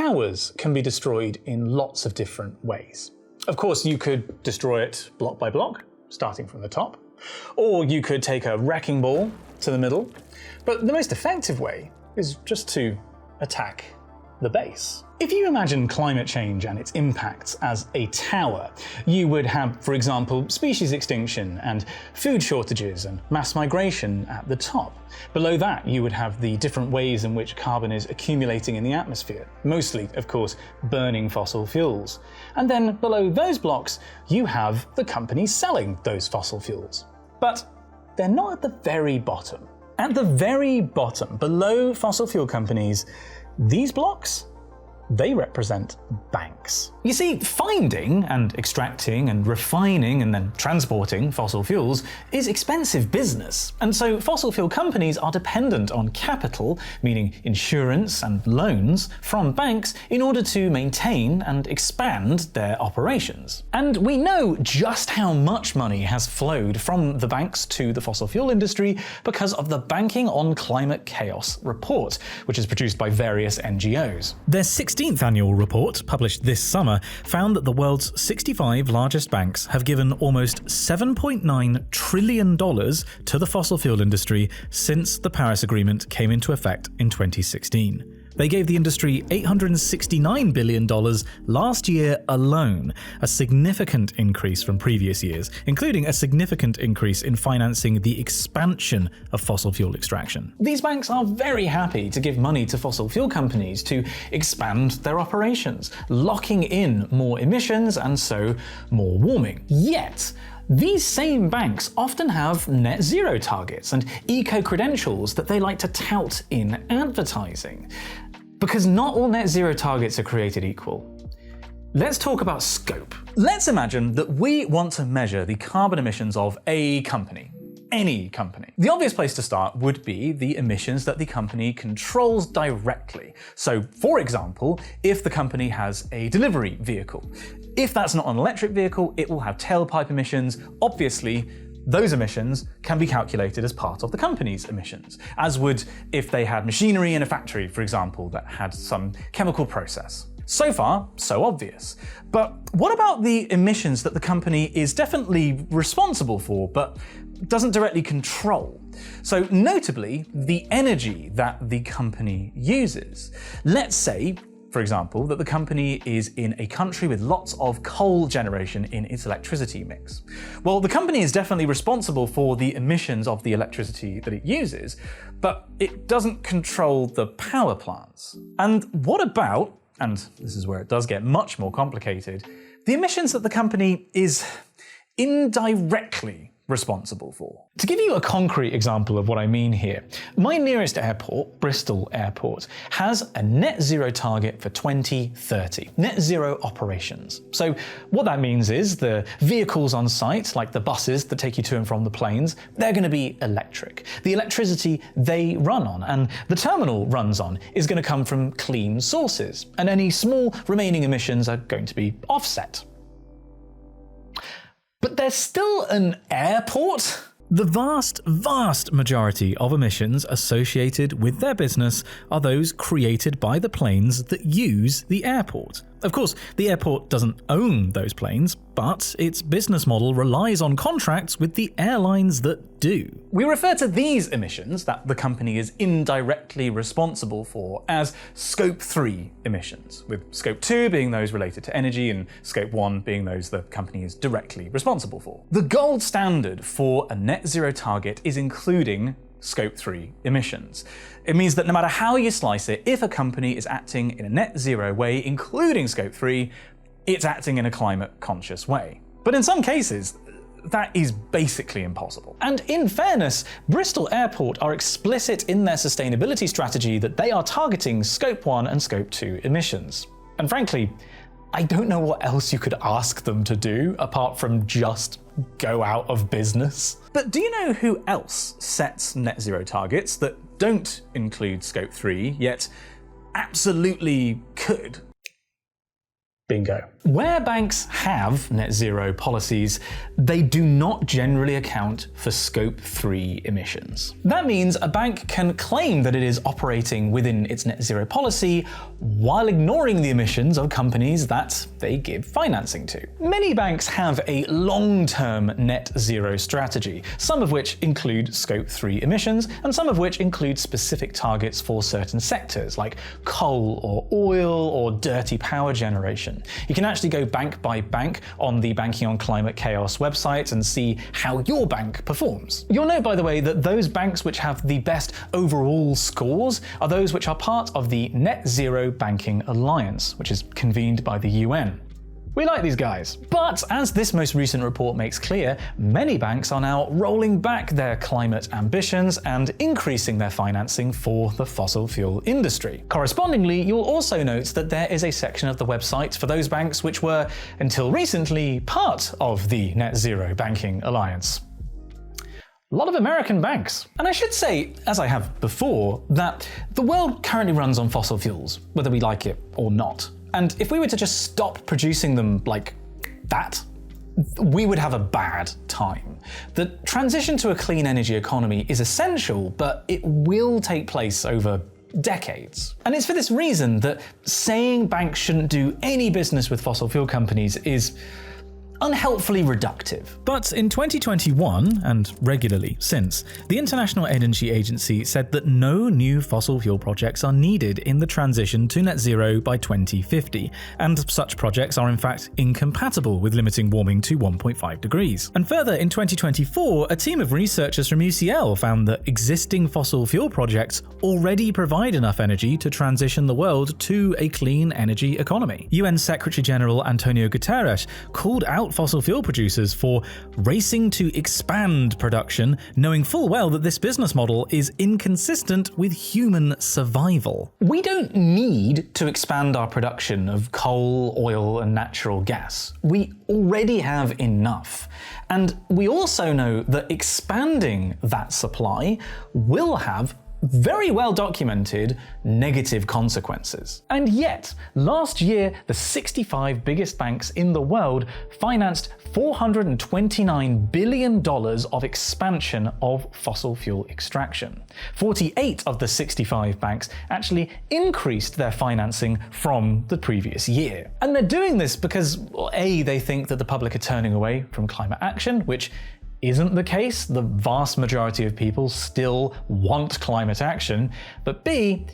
towers can be destroyed in lots of different ways. Of course, you could destroy it block by block, starting from the top, or you could take a wrecking ball to the middle, but the most effective way is just to attack the base. If you imagine climate change and its impacts as a tower, you would have, for example, species extinction and food shortages and mass migration at the top. Below that, you would have the different ways in which carbon is accumulating in the atmosphere, mostly, of course, burning fossil fuels. And then below those blocks, you have the companies selling those fossil fuels. But they're not at the very bottom. At the very bottom, below fossil fuel companies, these blocks, they represent banks. You see, finding and extracting and refining and then transporting fossil fuels is expensive business. And so fossil fuel companies are dependent on capital, meaning insurance and loans, from banks in order to maintain and expand their operations. And we know just how much money has flowed from the banks to the fossil fuel industry because of the Banking on Climate Chaos report, which is produced by various NGOs. Their 16th annual report, published this summer, found that the world's 65 largest banks have given almost $7.9 trillion to the fossil fuel industry since the Paris Agreement came into effect in 2016. They gave the industry $869 billion last year alone, a significant increase from previous years, including a significant increase in financing the expansion of fossil fuel extraction. These banks are very happy to give money to fossil fuel companies to expand their operations, locking in more emissions and so more warming. Yet, these same banks often have net zero targets and eco-credentials that they like to tout in advertising. Because not all net zero targets are created equal. Let's talk about scope. Let's imagine that we want to measure the carbon emissions of a company. Any company. The obvious place to start would be the emissions that the company controls directly. So, for example, if the company has a delivery vehicle. If that's not an electric vehicle, it will have tailpipe emissions. Obviously, those emissions can be calculated as part of the company's emissions, as would if they had machinery in a factory, for example, that had some chemical process. So far, so obvious. But what about the emissions that the company is definitely responsible for, but doesn't directly control? So notably, the energy that the company uses. Let's say, for example, that the company is in a country with lots of coal generation in its electricity mix. Well, the company is definitely responsible for the emissions of the electricity that it uses, but it doesn't control the power plants. And what about, and this is where it does get much more complicated, the emissions that the company is indirectly responsible for? To give you a concrete example of what I mean here, my nearest airport, Bristol Airport, has a net zero target for 2030, net zero operations. So what that means is the vehicles on site, like the buses that take you to and from the planes, they're going to be electric. The electricity they run on and the terminal runs on is going to come from clean sources, and any small remaining emissions are going to be offset. But there's still an airport? The vast majority of emissions associated with their business are those created by the planes that use the airport. Of course, the airport doesn't own those planes, but its business model relies on contracts with the airlines that do. We refer to these emissions that the company is indirectly responsible for as Scope 3 emissions, with Scope 2 being those related to energy and Scope 1 being those the company is directly responsible for. The gold standard for a net zero target is including Scope 3 emissions. It means that no matter how you slice it, if a company is acting in a net zero way, including Scope 3, it's acting in a climate conscious way. But in some cases, that is basically impossible. And in fairness, Bristol Airport are explicit in their sustainability strategy that they are targeting Scope 1 and Scope 2 emissions. And frankly, I don't know what else you could ask them to do apart from just go out of business. But do you know who else sets net zero targets that don't include Scope 3, yet absolutely could? Bingo. Where banks have net zero policies, they do not generally account for Scope 3 emissions. That means a bank can claim that it is operating within its net zero policy while ignoring the emissions of companies that they give financing to. Many banks have a long-term net zero strategy, some of which include Scope 3 emissions, and some of which include specific targets for certain sectors, like coal or oil or dirty power generation. You can actually go bank by bank on the Banking on Climate Chaos website and see how your bank performs. You'll note, by the way, that those banks which have the best overall scores are those which are part of the Net Zero Banking Alliance, which is convened by the UN. We like these guys. But as this most recent report makes clear, many banks are now rolling back their climate ambitions and increasing their financing for the fossil fuel industry. Correspondingly, you'll also note that there is a section of the website for those banks which were, until recently, part of the Net Zero Banking Alliance. A lot of American banks. And I should say, as I have before, that the world currently runs on fossil fuels, whether we like it or not. And if we were to just stop producing them like that, we would have a bad time. The transition to a clean energy economy is essential, but it will take place over decades. And it's for this reason that saying banks shouldn't do any business with fossil fuel companies is unhelpfully reductive. But in 2021, and regularly since, the International Energy Agency said that no new fossil fuel projects are needed in the transition to net zero by 2050, and such projects are in fact incompatible with limiting warming to 1.5 degrees. And further, in 2024, a team of researchers from UCL found that existing fossil fuel projects already provide enough energy to transition the world to a clean energy economy. UN Secretary General Antonio Guterres called out fossil fuel producers for racing to expand production, knowing full well that this business model is inconsistent with human survival. We don't need to expand our production of coal, oil, and natural gas. We already have enough. And we also know that expanding that supply will have very well documented negative consequences. And yet, last year, the 65 biggest banks in the world financed $429 billion of expansion of fossil fuel extraction. 48 of the 65 banks actually increased their financing from the previous year. And they're doing this because, well, A, they think that the public are turning away from climate action, which isn't the case. The vast majority of people still want climate action. But B,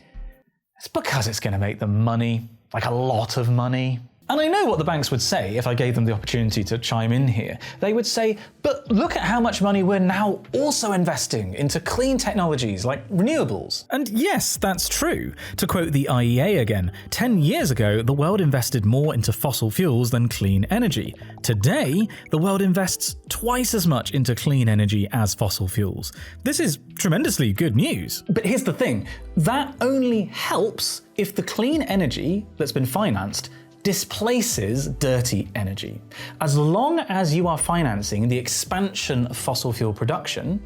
it's because it's going to make them money, like a lot of money. And I know what the banks would say if I gave them the opportunity to chime in here. They would say, but look at how much money we're now also investing into clean technologies like renewables. And yes, that's true. To quote the IEA again, 10 years ago, the world invested more into fossil fuels than clean energy. Today, the world invests twice as much into clean energy as fossil fuels. This is tremendously good news. But here's the thing, that only helps if the clean energy that's been financed displaces dirty energy. As long as you are financing the expansion of fossil fuel production,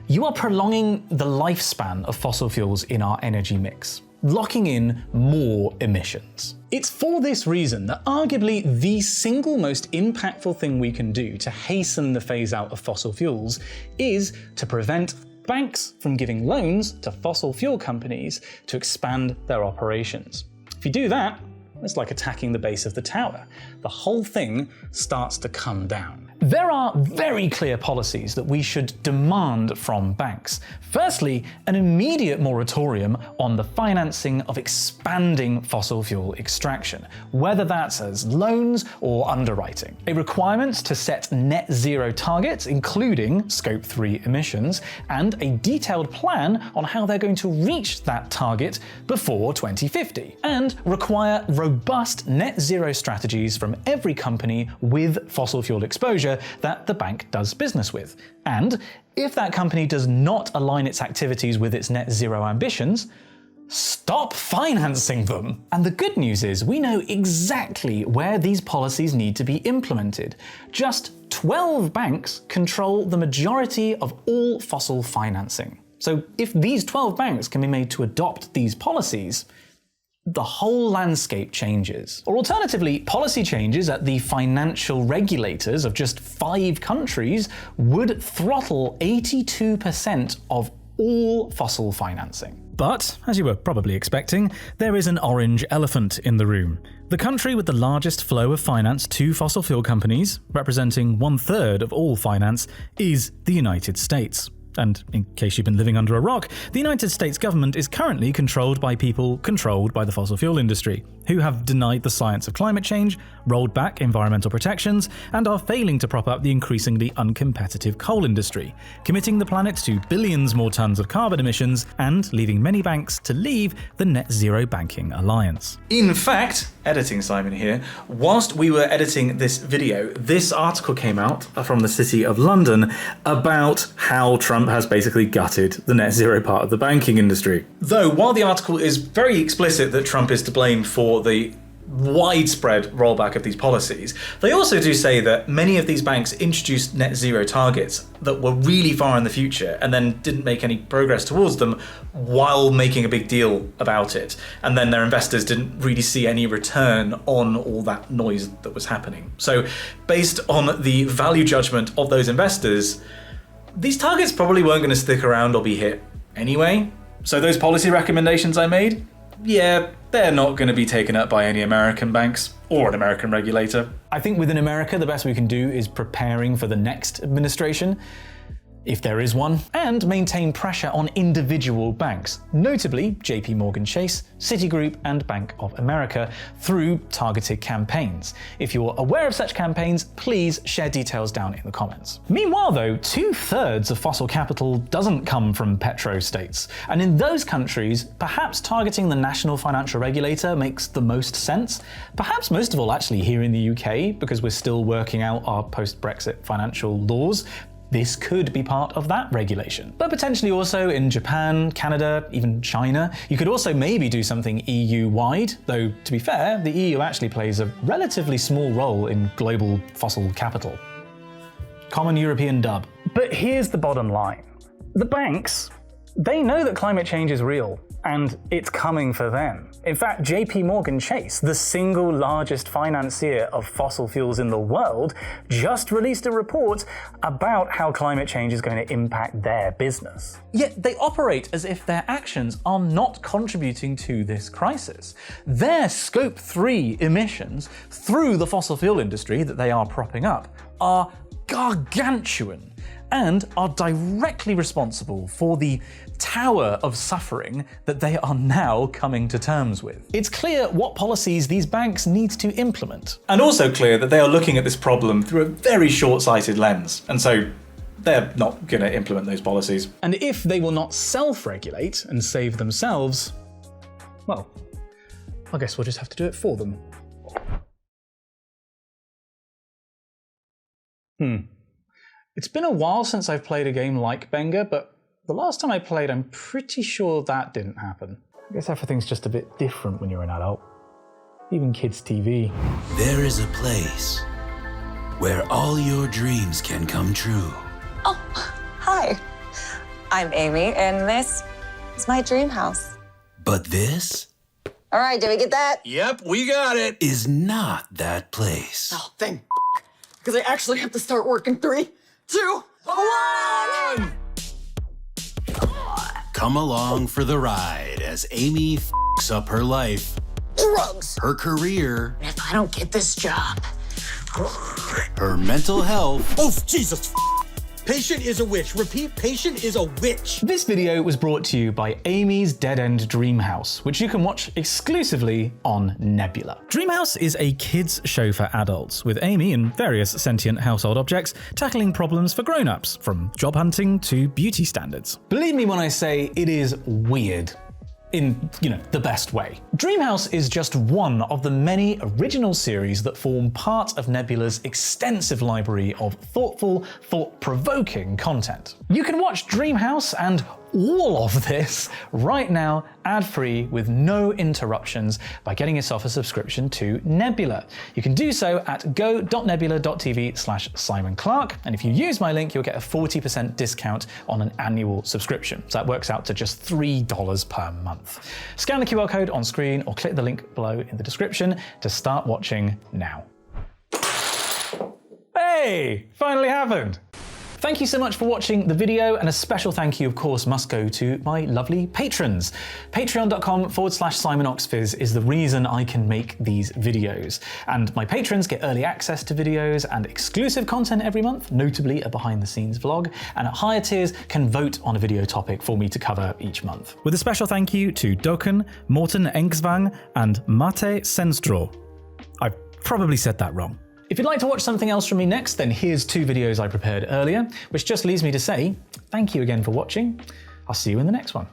you are prolonging the lifespan of fossil fuels in our energy mix, locking in more emissions. It's for this reason that arguably the single most impactful thing we can do to hasten the phase out of fossil fuels is to prevent banks from giving loans to fossil fuel companies to expand their operations. If you do that, it's like attacking the base of the tower. The whole thing starts to come down. There are very clear policies that we should demand from banks. Firstly, an immediate moratorium on the financing of expanding fossil fuel extraction, whether that's as loans or underwriting. A requirement to set net zero targets, including Scope 3 emissions, and a detailed plan on how they're going to reach that target before 2050. And require robust net zero strategies from every company with fossil fuel exposure that the bank does business with. And if that company does not align its activities with its net zero ambitions, stop financing them. And the good news is we know exactly where these policies need to be implemented. Just 12 banks control the majority of all fossil financing. So if these 12 banks can be made to adopt these policies, the whole landscape changes. Or alternatively, policy changes at the financial regulators of just 5 countries would throttle 82% of all fossil financing. But, as you were probably expecting, there is an orange elephant in the room. The country with the largest flow of finance to fossil fuel companies, representing 1/3 of all finance, is the United States. And in case you've been living under a rock, the United States government is currently controlled by people controlled by the fossil fuel industry, who have denied the science of climate change, rolled back environmental protections, and are failing to prop up the increasingly uncompetitive coal industry, committing the planet to billions more tons of carbon emissions and leaving many banks to leave the net zero banking alliance. In fact, editing Simon here, whilst we were editing this video, this article came out from the City of London about how Trump has basically gutted the net zero part of the banking industry. Though, while the article is very explicit that Trump is to blame for the widespread rollback of these policies, they also do say that many of these banks introduced net zero targets that were really far in the future and then didn't make any progress towards them while making a big deal about it. And then their investors didn't really see any return on all that noise that was happening. So based on the value judgment of those investors, these targets probably weren't going to stick around or be hit anyway. So those policy recommendations I made, yeah, they're not going to be taken up by any American banks or an American regulator. I think within America, the best we can do is preparing for the next administration, if there is one, and maintain pressure on individual banks, notably JP Morgan Chase, Citigroup, and Bank of America, through targeted campaigns. If you're aware of such campaigns, please share details down in the comments. Meanwhile though, 2/3 of fossil capital doesn't come from petro-states, and in those countries, perhaps targeting the national financial regulator makes the most sense. Perhaps most of all actually here in the UK, because we're still working out our post-Brexit financial laws. This could be part of that regulation. But potentially also in Japan, Canada, even China. You could also maybe do something EU-wide, though to be fair, the EU actually plays a relatively small role in global fossil capital. Common European dub. But here's the bottom line. The banks, they know that climate change is real, and it's coming for them. In fact, JP Morgan Chase, the single largest financier of fossil fuels in the world, just released a report about how climate change is going to impact their business. Yet they operate as if their actions are not contributing to this crisis. Their Scope 3 emissions through the fossil fuel industry that they are propping up are gargantuan and are directly responsible for the tower of suffering that they are now coming to terms with. It's clear what policies these banks need to implement. And also clear that they are looking at this problem through a very short-sighted lens, and so they're not going to implement those policies. And if they will not self-regulate and save themselves, well, I guess we'll just have to do it for them. It's been a while since I've played a game like Benga, but the last time I played, I'm pretty sure that didn't happen. I guess everything's just a bit different when you're an adult. Even kids' TV. There is a place where all your dreams can come true. Oh, hi. I'm Amy, and this is my dream house. But this All right, did we get that? Yep, we got it. Is not that place. Oh, thank because I actually have to start work in 3, 2, 1! Come along for the ride as Amy f***s up her life, Drugs! her career, If I don't get this job... her mental health, Oh, Jesus! Patient is a witch. Repeat, patient is a witch. This video was brought to you by Amy's Dead End Dreamhouse, which you can watch exclusively on Nebula. Dreamhouse is a kids show for adults, with Amy and various sentient household objects tackling problems for grown-ups, from job hunting to beauty standards. Believe me when I say it is weird. In, the best way. Dreamhouse is just one of the many original series that form part of Nebula's extensive library of thoughtful, thought-provoking content. You can watch Dreamhouse and all of this right now, ad-free, with no interruptions, by getting yourself a subscription to Nebula. You can do so at go.nebula.tv/Simon Clark, and if you use my link, you'll get a 40% discount on an annual subscription. So that works out to just $3 per month. Scan the QR code on screen or click the link below in the description to start watching now. Hey, finally happened. Thank you so much for watching the video, and a special thank you, of course, must go to my lovely patrons. Patreon.com/SimonOxfizz is the reason I can make these videos. And my patrons get early access to videos and exclusive content every month, notably a behind-the-scenes vlog, and at higher tiers can vote on a video topic for me to cover each month. With a special thank you to Doken, Morten Engsvang, and Mate Senstro. I probably said that wrong. If you'd like to watch something else from me next, then here's 2 videos I prepared earlier, which just leaves me to say thank you again for watching. I'll see you in the next one.